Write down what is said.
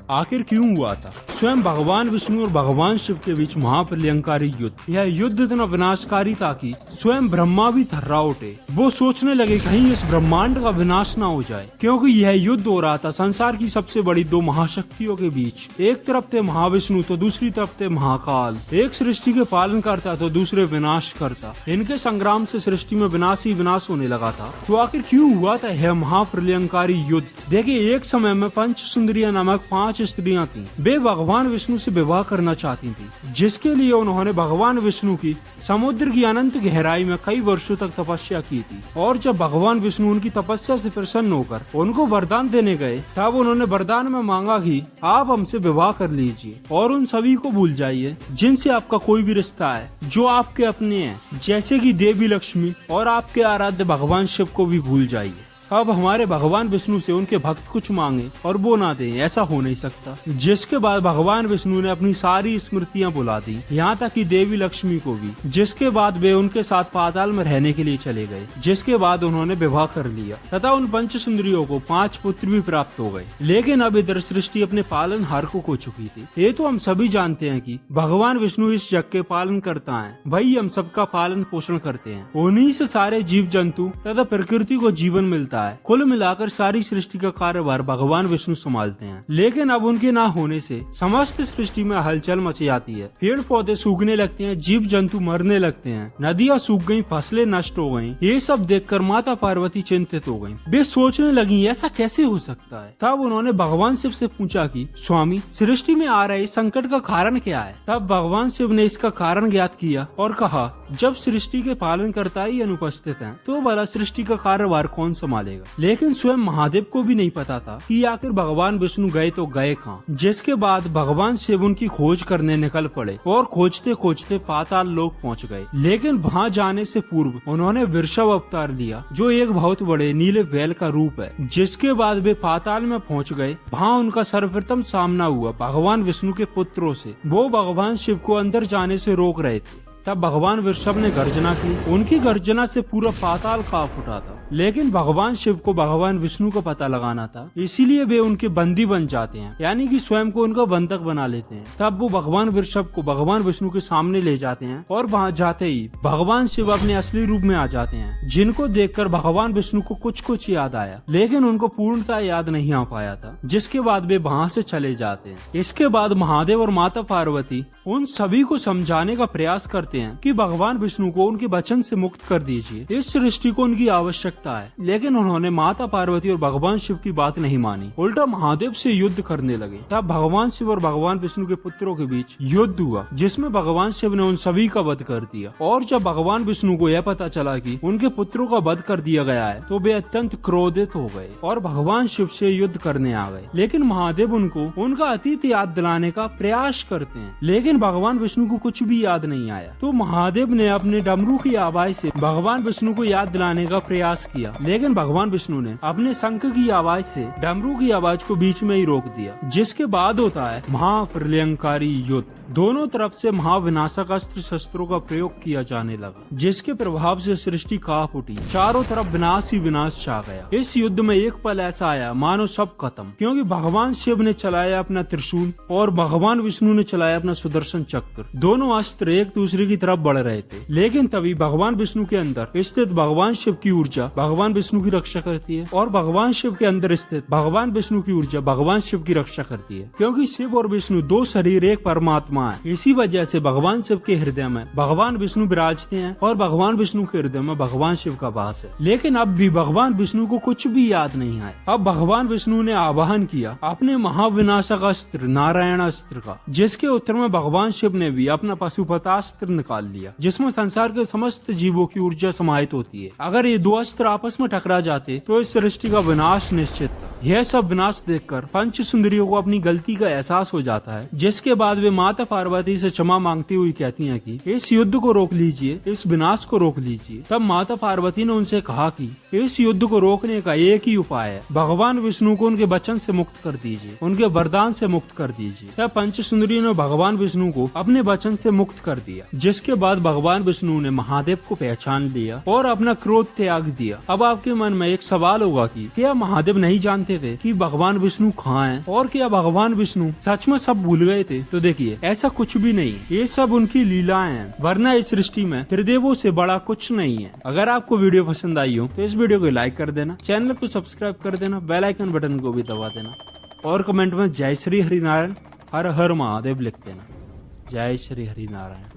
आखिर क्यों हुआ था? स्वयं भगवान विष्णु और भगवान शिव के बीच महाप्रलयंकारी युद्ध। यह युद्ध इतना विनाशकारी था कि स्वयं ब्रह्मा भी थर्रा उठे। वो सोचने लगे कहीं इस ब्रह्मांड का विनाश न हो जाए, क्योंकि यह युद्ध हो रहा था संसार की सबसे बड़ी दो महाशक्तियों के बीच। एक तरफ थे महाविष्णु तो दूसरी तरफ थे महाकाल। एक सृष्टि के पालन करता तो दूसरे विनाश करता। इनके संग्राम से सृष्टि में विनाश ही विनाश होने लगा था। तो आखिर क्यों हुआ था यह महाप्रलयंकारी युद्ध? देखिए, एक समय में पंच सुंदरियां नामक 5 स्त्रियां थीं। वे भगवान विष्णु से विवाह करना चाहती थी, जिसके लिए उन्होंने भगवान विष्णु की समुद्र की अनंत गहराई में कई वर्षों तक तपस्या की थी। और जब भगवान विष्णु उनकी तपस्या से प्रसन्न होकर उनको वरदान देने गए, तब उन्होंने वरदान में मांगा कि आप हमसे विवाह कर लीजिए और उन सभी को भूल जाइए जिनसे आपका कोई भी रिश्ता है, जो आपके अपने हैं, जैसे कि देवी लक्ष्मी, और आपके आराध्य भगवान शिव को भी भूल जाइए। अब हमारे भगवान विष्णु से उनके भक्त कुछ मांगे और वो ना दें, ऐसा हो नहीं सकता। जिसके बाद भगवान विष्णु ने अपनी सारी स्मृतियां बुला दी, यहाँ तक कि देवी लक्ष्मी को भी। जिसके बाद वे उनके साथ पाताल में रहने के लिए चले गए। जिसके बाद उन्होंने विवाह कर लिया तथा उन पंच सुंदरियों को 5 पुत्र भी प्राप्त हो गए। लेकिन अब इधर सृष्टि अपने पालन हार को खो चुकी थी। ये तो हम सभी जानते हैं कि भगवान विष्णु इस जग के पालन करता है, वही हम सबका पालन पोषण करते हैं। उन्हीं से सारे जीव जंतु तथा प्रकृति को जीवन मिलता है। कुल मिलाकर सारी सृष्टि का कार्यभार भगवान विष्णु संभालते हैं। लेकिन अब उनके ना होने से समस्त सृष्टि में हलचल मची जाती है। पेड़ पौधे सूखने लगते हैं, जीव जंतु मरने लगते हैं, नदियाँ सूख गयी, फसलें नष्ट हो गयी। ये सब देखकर माता पार्वती चिंतित हो गयी। वे सोचने लगी ऐसा कैसे हो सकता है। तब उन्होंने भगवान शिव से पूछा कि स्वामी, सृष्टि में आ रहे संकट का कारण क्या है? तब भगवान शिव ने इसका कारण ज्ञात किया और कहा, जब सृष्टि के पालन करता ही अनुपस्थित है तो भला सृष्टि का कार्यभार कौन संभालेगा? लेकिन स्वयं महादेव को भी नहीं पता था कि आखिर भगवान विष्णु गए तो गए कहाँ। जिसके बाद भगवान शिव उनकी खोज करने निकल पड़े और खोजते खोजते पाताल लोक पहुँच गए। लेकिन वहाँ जाने से पूर्व उन्होंने वृषभ अवतार लिया, जो एक बहुत बड़े नीले बैल का रूप है। जिसके बाद वे पाताल में पहुँच गए। वहाँ उनका सर्वप्रथम सामना हुआ भगवान विष्णु के पुत्रों से। वो भगवान शिव को अंदर जाने से रोक रहे थे। तब भगवान वृषभ ने गर्जना की। उनकी गर्जना से पूरा पाताल कांप उठा था। लेकिन भगवान शिव को भगवान विष्णु को पता लगाना था, इसीलिए वे उनके बंदी बन जाते हैं, यानी कि स्वयं को उनका बंधक बना लेते हैं। तब वो भगवान वृषभ को भगवान विष्णु के सामने ले जाते हैं और वहाँ जाते ही भगवान शिव अपने असली रूप में आ जाते हैं, जिनको देखकर भगवान विष्णु को कुछ याद आया, लेकिन उनको पूर्णतः याद नहीं आ पाया था। जिसके बाद वे वहाँ से चले जाते हैं। इसके बाद महादेव और माता पार्वती उन सभी को समझाने का प्रयास करते हैं कि भगवान विष्णु को उनके वचन से मुक्त कर दीजिए, इस सृष्टि को उनकी आवश्यकता है। लेकिन उन्होंने माता पार्वती और भगवान शिव की बात नहीं मानी, उल्टा महादेव से युद्ध करने लगे। तब भगवान शिव और भगवान विष्णु के पुत्रों के बीच युद्ध हुआ, जिसमें भगवान शिव ने उन सभी का वध कर दिया। और जब भगवान विष्णु को यह पता चला कि उनके पुत्रों का वध कर दिया गया है, तो वे अत्यंत क्रोधित हो गए और भगवान शिव से युद्ध करने आ गए। लेकिन महादेव उनको उनका अतीत याद दिलाने का प्रयास करते हैं, लेकिन भगवान विष्णु को कुछ भी याद नहीं आया। तो महादेव ने अपने डमरू की आवाज से भगवान विष्णु को याद दिलाने का प्रयास किया, लेकिन भगवान विष्णु ने अपने शंख की आवाज से डमरू की आवाज को बीच में ही रोक दिया। जिसके बाद होता है महाप्रलयंकारी युद्ध। दोनों तरफ से महाविनाशक अस्त्र शस्त्रों का प्रयोग किया जाने लगा, जिसके प्रभाव से सृष्टि कांप उठी। चारों तरफ विनाश ही विनाश छा गया। इस युद्ध में एक पल ऐसा आया मानो सब खत्म, क्योंकि भगवान शिव ने चलाया अपना त्रिशूल और भगवान विष्णु ने चलाया अपना सुदर्शन चक्र। दोनों अस्त्र एक दूसरे की तरफ बढ़ रहे थे। लेकिन तभी भगवान विष्णु के अंदर स्थित भगवान शिव की ऊर्जा भगवान विष्णु की रक्षा करती है और भगवान शिव के अंदर स्थित भगवान विष्णु की ऊर्जा भगवान शिव की रक्षा करती है, क्योंकि शिव और विष्णु दो शरीर एक परमात्मा है। इसी वजह से भगवान शिव के हृदय में भगवान विष्णु विराजते हैं और भगवान विष्णु के हृदय में भगवान शिव का वास है। लेकिन अब भी भगवान विष्णु को कुछ भी याद नहीं आया। अब भगवान विष्णु ने आवाहन किया अपने महाविनाशक अस्त्र नारायण अस्त्र का, जिसके उत्तर में भगवान शिव ने भी अपना पशुपतास्त्र निकाल लिया, जिसमें संसार के समस्त जीवों की ऊर्जा समाहित होती है। अगर ये दो अस्त्र आपस में टकरा जाते तो इस सृष्टि का विनाश निश्चित था। यह सब विनाश देखकर पंच सुंदरियों को अपनी गलती का एहसास हो जाता है। जिसके बाद वे माता पार्वती से क्षमा मांगती हुई कहती हैं कि इस युद्ध को रोक लीजिए, इस विनाश को रोक लीजिए। तब माता पार्वती ने उनसे कहा कि इस युद्ध को रोकने का एक ही उपाय है, भगवान विष्णु को उनके वचन से मुक्त कर दीजिए, उनके वरदान से मुक्त कर दीजिए। तब पंच सुंदरियों ने भगवान विष्णु को अपने वचन से मुक्त कर दिया। जिसके बाद भगवान विष्णु ने महादेव को पहचान लिया और अपना क्रोध त्याग दिया। अब आपके मन में एक सवाल होगा कि क्या महादेव नहीं जानते थे कि भगवान विष्णु कहाँ हैं और क्या भगवान विष्णु सच में सब भूल गए थे? तो देखिए, ऐसा कुछ भी नहीं, ये सब उनकी लीलाएं हैं, वरना इस सृष्टि में त्रिदेवों से बड़ा कुछ नहीं है। अगर आपको वीडियो पसंद आई हो तो इस वीडियो को लाइक कर देना, चैनल को सब्सक्राइब कर देना, बेल आइकन बटन को भी दबा देना और कमेंट में जय श्री हरिनारायण हर हर महादेव लिख देना। जय श्री हरिनारायण।